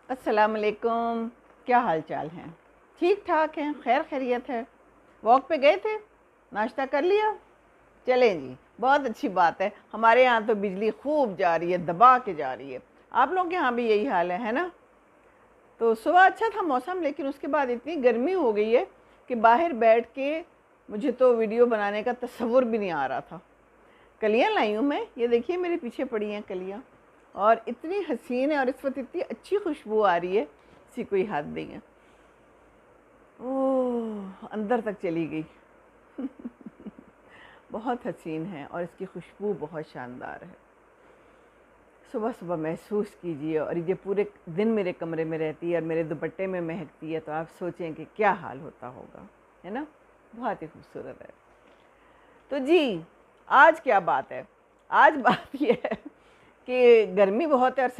अस्सलाम वालेकुम। क्या हाल चाल हैं? ठीक ठाक हैं, खैर खैरियत है। वॉक पे गए थे, नाश्ता कर लिया? चलें जी, बहुत अच्छी बात है। हमारे यहाँ तो बिजली खूब जा रही है, दबा के जा रही है। आप लोगों के यहाँ भी यही हाल है ना? तो सुबह अच्छा था मौसम, लेकिन उसके बाद इतनी गर्मी हो गई है कि बाहर बैठ के मुझे तो वीडियो बनाने का तसव्वुर भी नहीं आ रहा था। कलियाँ लाई हूँ मैं, ये देखिए मेरे पीछे पड़ी हैं कलियाँ, और इतनी हसीन है और इस वक्त इतनी अच्छी खुशबू आ रही है, इसी कोई हद नहीं है। ओह, अंदर तक चली गई। बहुत हसीन है और इसकी खुशबू बहुत शानदार है। सुबह सुबह महसूस कीजिए, और ये पूरे दिन मेरे कमरे में रहती है और मेरे दुपट्टे में महकती है, तो आप सोचें कि क्या हाल होता होगा, है ना? बहुत ही खूबसूरत है। तो जी, आज क्या बात है? आज बात ये है कि गर्मी बहुत है और